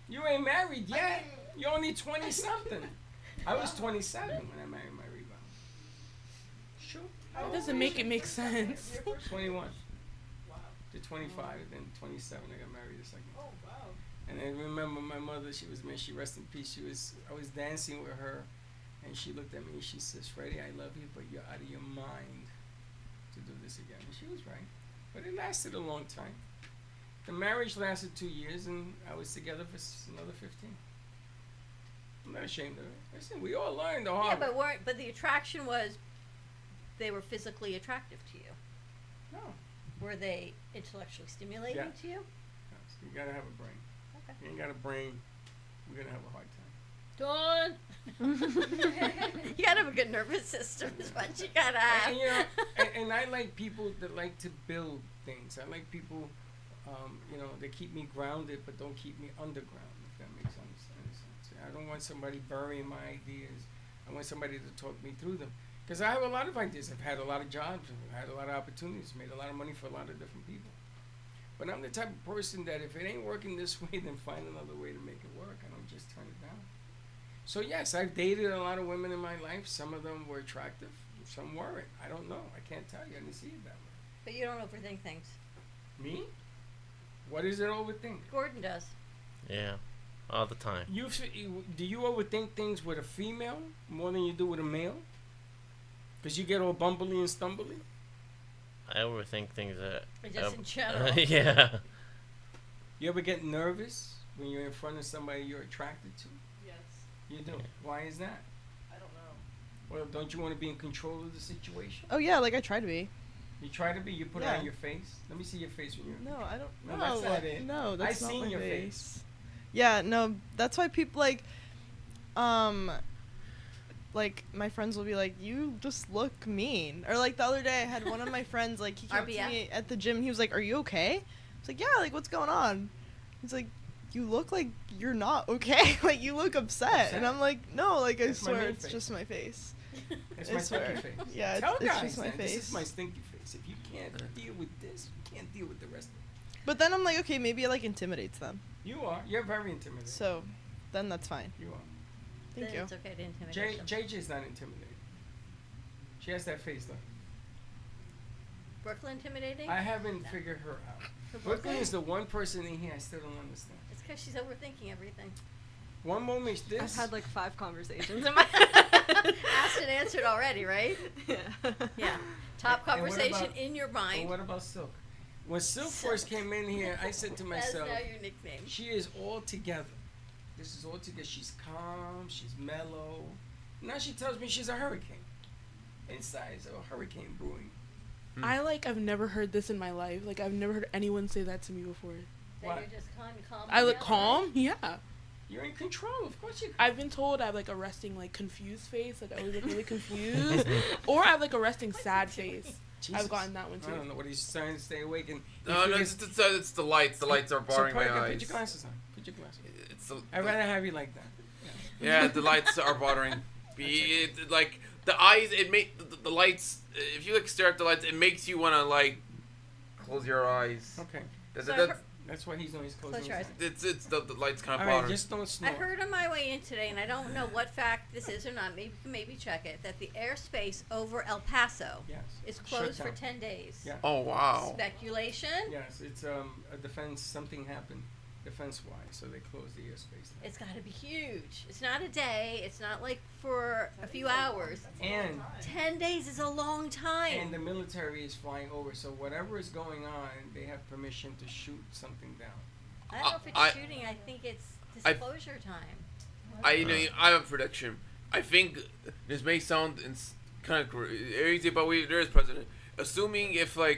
You ain't married yet. You're only 20 something. I was 27 when I married my rebound. Sure. That doesn't make it make sense. 21 to 25, then 27. I got married the second time. Oh wow! And I remember my mother. May she rest in peace. I was dancing with her, and she looked at me and she says, "Freddie, I love you, but you're out of your mind to do this again." And she was right, but it lasted a long time. The marriage lasted 2 years, and I was together for another 15. I'm not ashamed of it. Listen, we all learned the hard Yeah, way. but the attraction was they were physically attractive to you. No. Were they intellectually stimulating Yeah. to you? Yes, you gotta have a brain. Okay. You ain't got a brain, we're gonna have a hard time. Dawn. You gotta have a good nervous system is what you gotta have. And, you know, and I like people that like to build things. I like people, that keep me grounded but don't keep me underground, if that makes any sense. I don't want somebody burying my ideas. I want somebody to talk me through them. Because I have a lot of ideas. I've had a lot of jobs. I've had a lot of opportunities. Made a lot of money for a lot of different people. But I'm the type of person that if it ain't working this way, then find another way to make it work. I don't just turn it down. So yes, I've dated a lot of women in my life. Some of them were attractive. Some weren't. I don't know. I can't tell you. I didn't see it that way. But you don't overthink things. Me? What is it overthink? Gordon does. Yeah, all the time. Do you overthink things with a female more than you do with a male? Because you get all bumbly and stumbly? I overthink things that. Just in general. Yeah. You ever get nervous when you're in front of somebody you're attracted to? Yes. You do. Why is that? I don't know. Well, don't you want to be in control of the situation? Oh yeah, like I try to be. You try to be. You put it Yeah. on your face. Let me see your face when you're. No, I don't. No, No, that's not it. No, that's I not seen my your face. Yeah, no, that's why people like my friends will be like, "You just look mean." Or like the other day, I had one of my friends like he came up to RBF? me at the gym. He was like, "Are you okay?" I was like, "Yeah." Like, what's going on? He's like, "You look like you're not okay. Like you look upset." And I'm like, "No, like I That's my swear main it's face. just my face." It's I my swear. stinky face. Yeah, Tell it's guys just my that. This face. is my stinky face. If you can't deal with this, you can't deal with the rest of it. But then I'm like, okay, maybe it like intimidates them. You are. You're very intimidating. So, then that's fine. You are. Thank Then you. It's okay to intimidate them. JJ's not intimidating. She has that face though. Brooklyn intimidating? I haven't No. figured her out. For Brooklyn is the one person in here I still don't understand. It's because she's overthinking everything. One moment this. I've had like 5 conversations in my Asked and answered already, right? Yeah. Yeah. Top And what conversation about- in your But mind. what about Silk? When Silk first came in here, I said to myself, That's now your nickname. she is all together. This is all together. She's calm. She's mellow. Now she tells me she's a hurricane. Inside, so a hurricane brewing. I've never heard this in my life. Like, I've never heard anyone say that to me before. That What? you're just calm. I look calm? Yeah. You're in control. Of course you. I've been told I have like a resting like confused face, like I always look really confused, or I have like a resting sad face. Jesus. I've gotten that one too. I don't know what he's trying to stay awake and. No, it's the lights. The lights are barring my eyes. Put your glasses on. Put your glasses on. It's I'd rather have you like that. Yeah, the lights are bothering. Like the eyes, it make the lights. If you like stare at the lights, it makes you wanna like close your eyes. Okay. That's why he's always closing Close your eyes. It's the lights kind of All right, bothering. just don't I snore. heard on my way in today, and I don't know what fact this is or not. Maybe check it. That the airspace over El Paso Yes. is closed Shut for down. 10 days. Yeah. Oh wow. Speculation. Yes, it's a defense. Something happened, defense-wise, so they closed the airspace. Down. It's got to be huge. It's not a day. It's not like for a few hours. And 10 days is a long time. and the military is flying over, so whatever is going on, they have permission to shoot something down. I don't know if it's shooting. I think it's disclosure time. I have a prediction. I think this may sound kind of crazy, but there is president. Assuming if I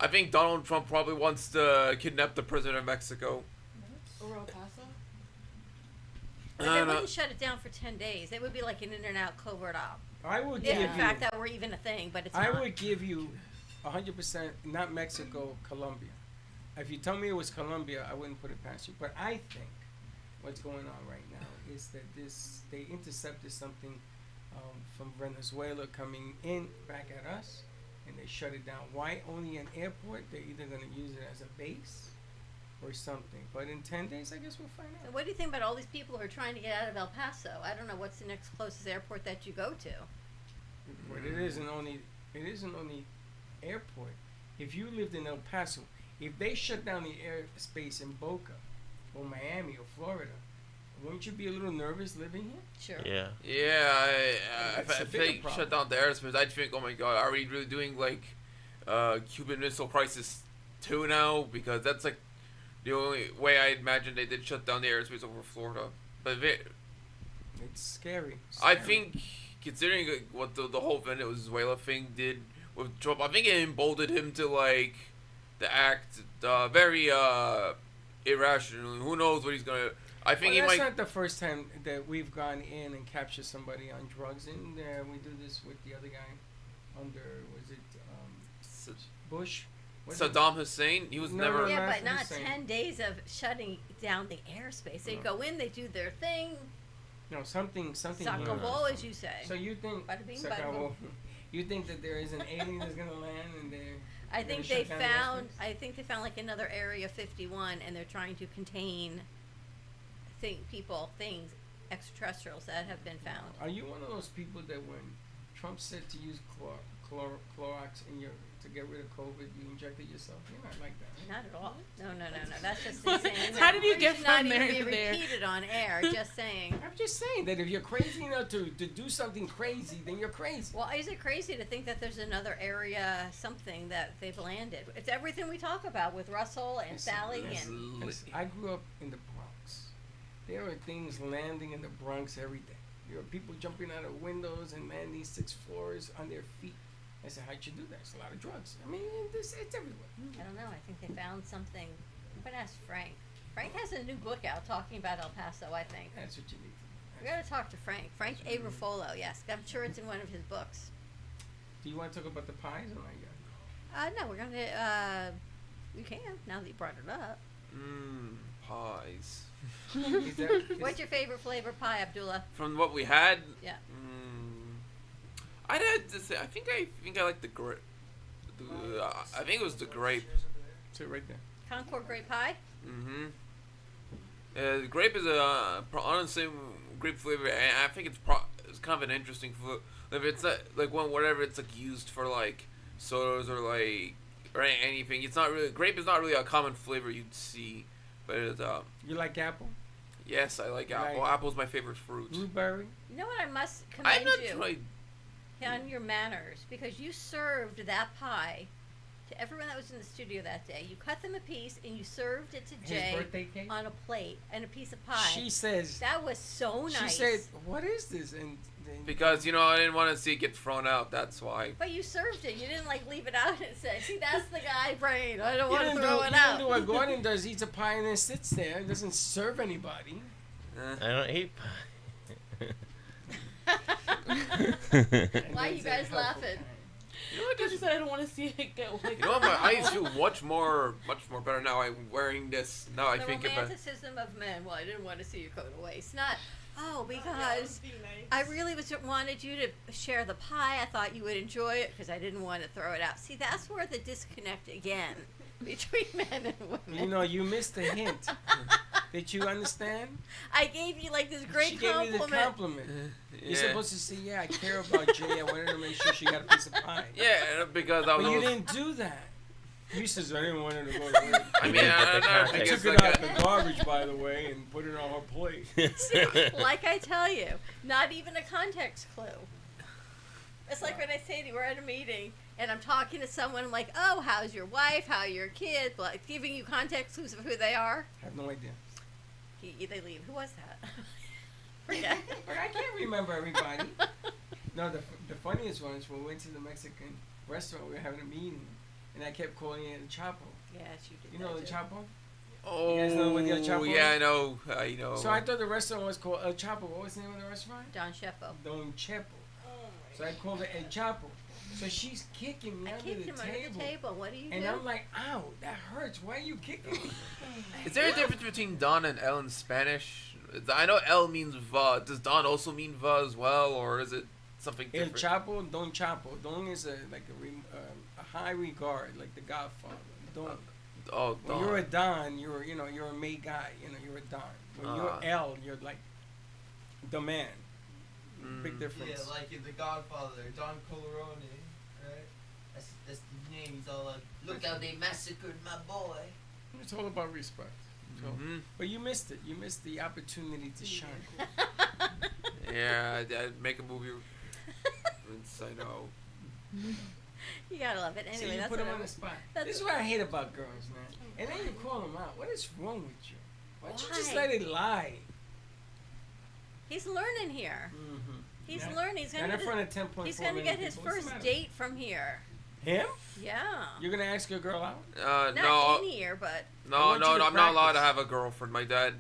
think Donald Trump probably wants to kidnap the president of Mexico. Or El Paso? But they wouldn't shut it down for 10 days. It would be like an in and out covert op. I would If give in you. fact that were even a thing, but it's I not. would give you 100%, not Mexico, Colombia. If you tell me it was Colombia, I wouldn't put it past you. But I think what's going on right now is that they intercepted something from Venezuela coming in back at us, and they shut it down. Why only an airport? They're either going to use it as a base or something. But in 10 days, I guess we'll find So out. what do you think about all these people who are trying to get out of El Paso? I don't know what's the next closest airport that you go to. But it isn't only airport. If you lived in El Paso, if they shut down the airspace in Boca or Miami or Florida, wouldn't you be a little nervous living here? Sure. Yeah. Yeah, That's a if bigger they problem. shut down the airspace, I'd think, oh my god, are we really doing like Cuban Missile Crisis 2 now? Because that's like the only way I imagine they did shut down the airspace over Florida. But It's scary. I think, considering what the whole Venezuela thing did with Trump, I think it emboldened him to like to act very irrationally. Who knows what he's gonna? I think that's he might. not the first time that we've gone in and captured somebody on drugs. And we do this with the other guy under, was it Bush? Was it- Saddam Hussein, he was No, never. no, Yeah, not but not Hussein. 10 days of shutting down the airspace. They No. go in, they do their thing. No, something. Sacabo, as you say. So you think? Bada bing, bada Sacabo. boom. You think that there is an alien that's gonna land and they're? I gonna think they shut down the found. airspace? I think they found like another Area 51, and they're trying to contain things, extraterrestrials that have been found. Are you one of those people that when Trump said to use Clorox to get rid of COVID, you injected yourself? You're not like that. Right? Not at all. No. That's just insane. How did you It get should not from there even to be there? repeated on air. Just saying. I'm just saying that if you're crazy enough to do something crazy, then you're crazy. Well, is it crazy to think that there's another area something that they've landed? It's everything we talk about with Russell and Sally and. Listen, I grew up in the Bronx. There are things landing in the Bronx every day. There are people jumping out of windows and landing 6 floors on their feet. I said, how'd you do that? It's a lot of drugs. I mean, it's everywhere. I don't know. I think they found something. I'm gonna ask Frank. Frank has a new book out talking about El Paso. I think. That's what you need to We gotta talk to Frank. Frank A. Ruffolo. Yes, I'm sure it's in one of his books. do. You want to talk about the pies or not yet? No, we're gonna. We can now that you brought it up. Pies. Is that, What's your favorite flavor pie, Abdullah? From what we had, Yeah. I'd have to say I think I like the grape. I think it was the grape. sit right there. Concord grape pie. The grape is honestly grape flavor, and I think it's kind of an interesting flavor. It's not like whatever it's like used for like sodas or anything. It's not really grape is not really a common flavor you'd see, but it's You like apple? yes, I like apple. Like Apple's my favorite fruit. Blueberry? You know what? I must I've commend not you tried. on your manners because you served that pie to everyone that was in the studio that day. You cut them a piece and you served it to His Jay birthday cake? on a plate and a piece of pie. She says that was so nice. She said, "What is this?" And because I didn't want to see it get thrown out. That's why. But you served it. You didn't leave it out and say, "See, that's the guy brain. I don't want to you throw it out." You don't do what Gordon does. Eats a pie and then sits there and doesn't serve anybody. I don't eat pie. Why are you guys laughing? You know what? Because you said I don't want to see it get like. You know what? My eyes feel much more better now. I'm wearing this. Now I think The about. romanticism of men. Well, I didn't want to see you go to waste. Not. Oh, because I really wanted you to share the pie. I thought you would enjoy it because I didn't want to throw it out. See, that's where the disconnect again between men and women. You missed the hint. Did you understand? I gave you this great she compliment. Gave you the compliment. You're supposed to say, "Yeah, I care about Jay. I wanted to make sure she got a piece of pie." Yeah, because I was. But you didn't do that. You says I didn't want her to go to work. I mean, I took it out the garbage, by the way, and put it on her plate. Like I tell you, not even a context clue. It's like when I say to you, we're at a meeting, and I'm talking to someone, I'm like, "Oh, how's your wife? How are your kids?" Like, giving you context clues of who they are. I have no idea. They leave. Who was that? Forget. I can't remember everybody. No, the funniest one is when we went to the Mexican restaurant. We were having a meeting, and I kept calling it El Chapo. Yes, you did. You know El Chapo? Oh, you guys know what the El Chapo yeah, is? I know. So I thought the restaurant was called El Chapo. What was the name of the restaurant? Don Chepo. Don Chepo. So I called it El Chapo. So she's kicking me under the table. What do you and do? I'm like, "Ow, that hurts. Why are you kicking me?" Is there a difference between Don and El in Spanish? I know El means va. Does Don also mean va as well, or is it something different? El Chapo, Don Chapo. Don is a high regard, like the Godfather. Don. Don. When you're a Don, you're a made guy. You're a Don. When you're El, you're like the man. Big difference. Yeah, like in The Godfather, Don Corleone, right? That's the name. He's all like, "Look how they massacred my boy." It's all about respect. So, but you missed it. You missed the opportunity to shine. Yeah, I'd make a movie. I know. You gotta love it. Anyway, so you that's put them on the spot. This is what I hate about girls, man. And then you call them out. What is wrong with you? Why don't you just let it lie? He's learning here. He's learning. He's gonna get his first date from here. Him? Yeah. You're gonna ask your girl out? Not in here, but. No, I'm not allowed to have a girlfriend. My dad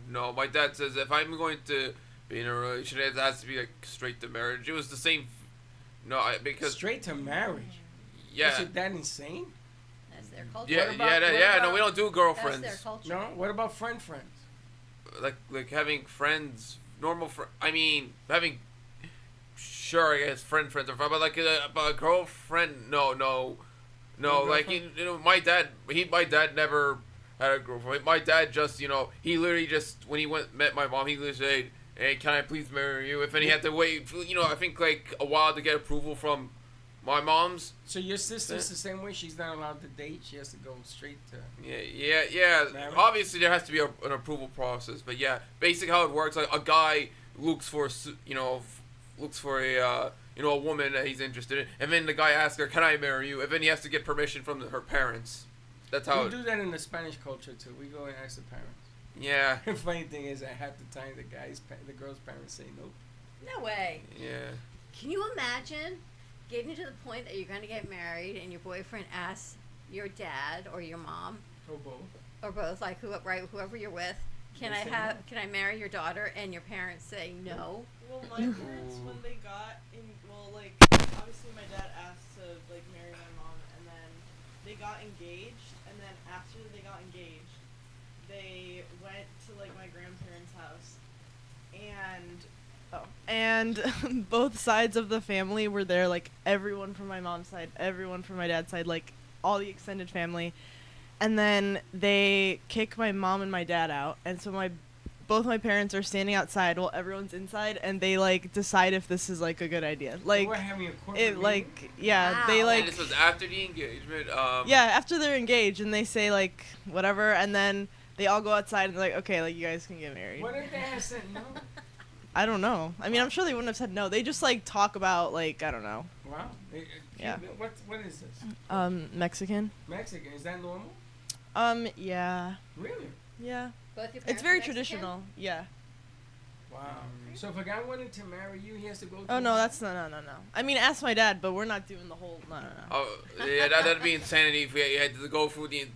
says if I'm going to be in a relationship, it has to be straight to marriage. It was the same. Because straight to marriage. Yeah. Is it that insane? That's their culture. Yeah. No, we don't do girlfriends. That's their culture. No. What about friends? Like having friends, normal friends. I mean, having. Sure, I guess friends are fine, but a girlfriend, no. My dad never had a girlfriend. My dad just, he literally just when he met my mom, he literally said, "Hey, can I please marry you?" He had to wait, I think a while to get approval from my mom's. So your sister's the same way. She's not allowed to date. She has to go straight to. Yeah. Marriage? Obviously, there has to be an approval process, but yeah, basically how it works, a guy looks for a woman that he's interested in, and then the guy asks her, "Can I marry you?" And then he has to get permission from her parents. That's how we do that in the Spanish culture too. We go and ask the parents. Yeah. The funny thing is, at half the time, the girl's parents say nope. No way. Yeah. Can you imagine getting to the point that you're going to get married and your boyfriend asks your dad or your mom or both, like whoever you're with, can I marry your daughter, and your parents say no? Well, my parents, when they got obviously my dad asked to marry my mom, and then they got engaged, and then after they got engaged, they went to my grandparents' house, and both sides of the family were there, everyone from my mom's side, everyone from my dad's side, all the extended family, and then they kick my mom and my dad out, and so both my parents are standing outside while everyone's inside, and they decide if this is a good idea. We're having a corporate meeting? Wow. They And this was after the engagement. Yeah, after they're engaged, and they say whatever, and then they all go outside and they're okay, you guys can get married. What if they had said no? I don't know. I mean, I'm sure they wouldn't have said no. They just like talk about like I don't know. Wow. Yeah. What is this? Mexican. Mexican. Is that normal? Yeah. Really? Yeah. Both your It's parents very are Mexican? traditional. Yeah. Wow. So if a guy wanted to marry you, he has to go. Oh no, that's no. I mean, ask my dad, but we're not doing the whole. No. Oh, yeah, that'd be insanity if you had to go through the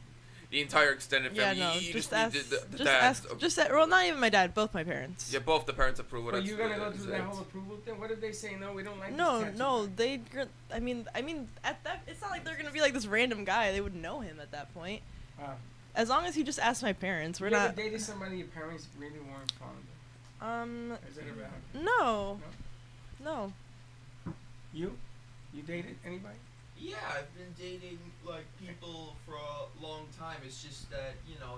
entire extended Yeah, family. no. You Just need ask. the Just dads. ask. Just well, not even my dad. Both my parents. Yeah, both the parents approve. But you're gonna go through that whole approval thing. What if they say no? We don't like. No, this tattoo no. guy? I mean, at that, it's not like they're gonna be like this random guy. They would know him at that point. Wow. As long as he just asked my parents, we're you not. ever dated somebody your parents really weren't fond of? Is it ever happened? No. You dated anybody? Yeah, I've been dating like people for a long time. It's just that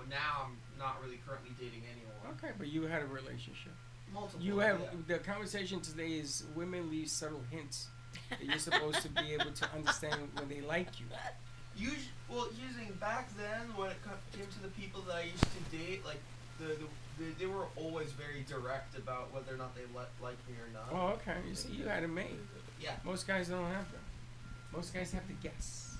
now I'm not really currently dating anyone. Okay, but you had a relationship. Multiple. You have yeah. the conversation today is women leave subtle hints that you're supposed to be able to understand when they like you. Using back then when it came to the people that I used to date, like they were always very direct about whether or not they like me or not. Oh, okay. You see, you had a maid. Yeah. Most guys don't have that. Most guys have to guess.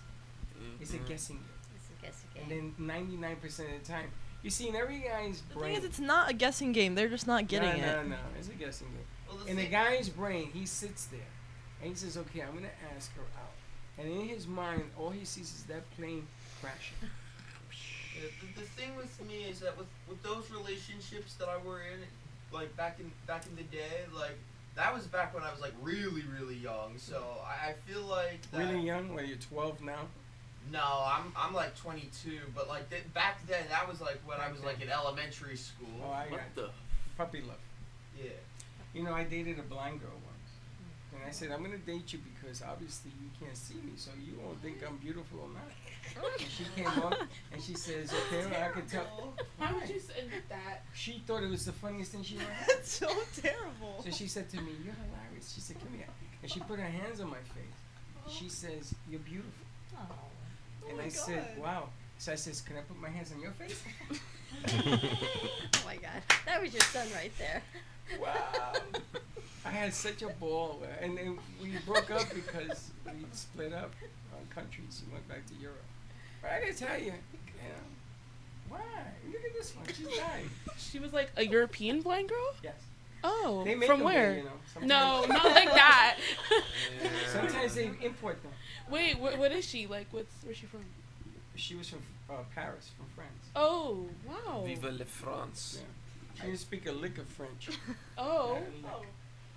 It's a guessing game. It's a guessing game. And then 99% of the time, you see in every guy's The brain. thing is, it's not a guessing game. They're just not getting it. No, it's a guessing game. Well, In the guy's brain, he sits there and he says, "Okay, I'm gonna ask her out." And in his mind, all he sees is that plane crashing. Yeah, the thing with me is that with those relationships that I were in, like back in the day, like that was back when I was like really really young. So I feel like that, Really young? When you're 12 now? No, I'm like 22, but like back then that was like when I was like in elementary school. Oh, I got the puppy love. Yeah. You know, I dated a blind girl once. And I said, I'm going to date you because obviously you can't see me, so you won't think I'm beautiful or not. And she came up and she says, okay, well, I can tell. How would you send that? She thought it was the funniest thing she ever heard. That's so terrible. So she said to me, you're hilarious. She said, come here. And she put her hands on my face. She says, you're beautiful. Oh. And I said, wow. So I says, can I put my hands on your face? Oh my God, that was your son right there. Wow. I had such a ball. And then we broke up because we split up on countries. We went back to Europe. But I gotta tell you, why? Look at this one. She's dying. She was like a European blind girl? Yes. Oh, They make from them where? there, you know, No, sometimes. not like that. Sometimes they import them. Wait, what is she? Like, where's she from? She was from Paris, from France. Oh, wow. Vive la France. Yeah. She didn't speak a lick of French. Oh.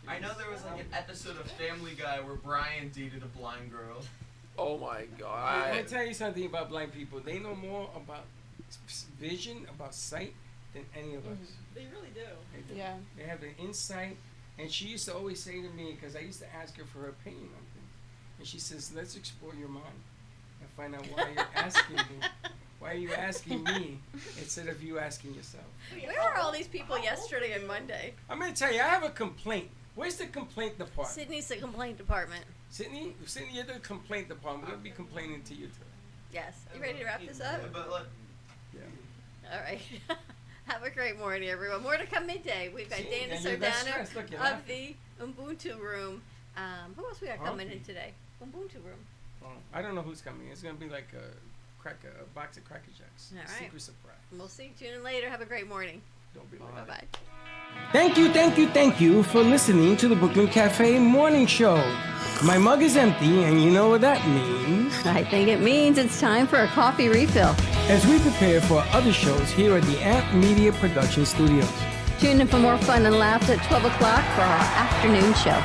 I know there was like an episode of Family Guy where Brian dated a blind girl. Oh my I'm God. gonna tell you something about blind people. They know more about vision, about sight, than any of us. They really do. They do. Yeah. They have an insight. And she used to always say to me, because I used to ask her for her opinion on things, and she says, let's explore your mind and find out why you're asking me. Why are you asking me instead of you asking yourself? Where were all these people yesterday and Monday? I'm going to tell you, I have a complaint. Where's the complaint department? Sydney's the complaint department. Sydney, you're the complaint department. We're going to be complaining to you today. Yes. You ready to wrap this up? But like, Yeah. All right. Have a great morning, everyone. More to come midday. We've got See, Dana and you're that Sardana stressed. Look, you're of the Ubuntu Room. Who else we got coming in Okay. today? Ubuntu Room. Well, I don't know who's coming. It's going to be like a box of Cracker Jacks. All A right. secret surprise. We'll see you. Tune in later. Have a great morning. Don't be late. Bye-bye. Thank you for listening to the Brooklyn Cafe Morning Show. My mug is empty, and you know what that means. I think it means it's time for a coffee refill. As we prepare for other shows here at the Amp Media Production Studios. Tune in for more fun and laughs at 12 o'clock for our afternoon show.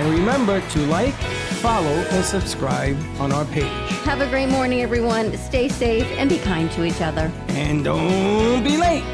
And remember to like, follow, and subscribe on our page. Have a great morning, everyone. Stay safe and be kind to each other. And don't be late.